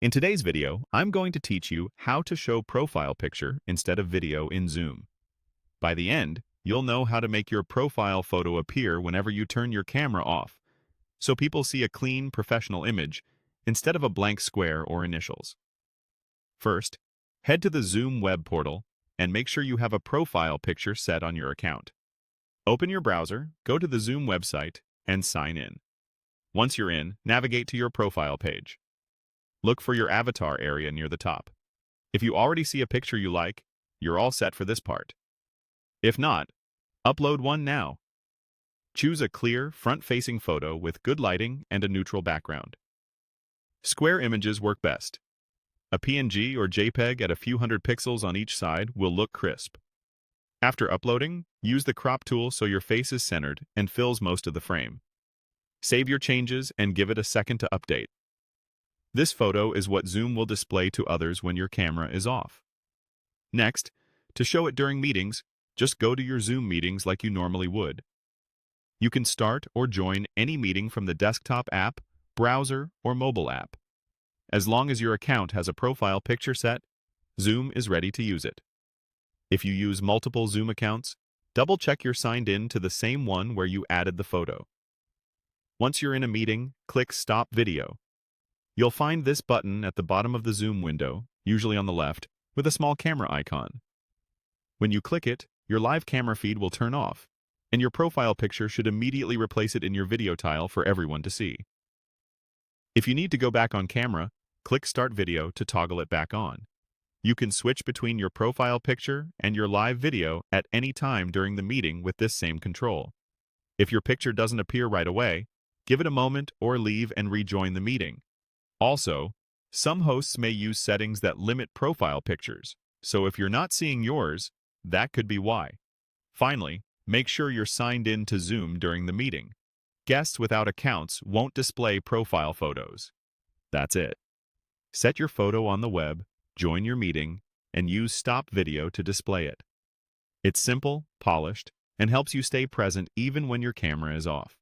In today's video, I'm going to teach you how to show profile picture instead of video in Zoom. By the end, you'll know how to make your profile photo appear whenever you turn your camera off, so people see a clean, professional image instead of a blank square or initials. First, head to the Zoom web portal and make sure you have a profile picture set on your account. Open your browser, go to the Zoom website, and sign in. Once you're in, navigate to your profile page. Look for your avatar area near the top. If you already see a picture you like, you're all set for this part. If not, upload one now. Choose a clear, front-facing photo with good lighting and a neutral background. Square images work best. A PNG or JPEG at a few hundred pixels on each side will look crisp. After uploading, use the crop tool so your face is centered and fills most of the frame. Save your changes and give it a second to update. This photo is what Zoom will display to others when your camera is off. Next, to show it during meetings, just go to your Zoom meetings like you normally would. You can start or join any meeting from the desktop app, browser, or mobile app. As long as your account has a profile picture set, Zoom is ready to use it. If you use multiple Zoom accounts, double-check you're signed in to the same one where you added the photo. Once you're in a meeting, click Stop Video. You'll find this button at the bottom of the Zoom window, usually on the left, with a small camera icon. When you click it, your live camera feed will turn off, and your profile picture should immediately replace it in your video tile for everyone to see. If you need to go back on camera, click Start Video to toggle it back on. You can switch between your profile picture and your live video at any time during the meeting with this same control. If your picture doesn't appear right away, give it a moment or leave and rejoin the meeting. Also, some hosts may use settings that limit profile pictures, so if you're not seeing yours, that could be why. Finally, make sure you're signed in to Zoom during the meeting. Guests without accounts won't display profile photos. That's it. Set your photo on the web, join your meeting, and use Stop Video to display it. It's simple, polished, and helps you stay present even when your camera is off.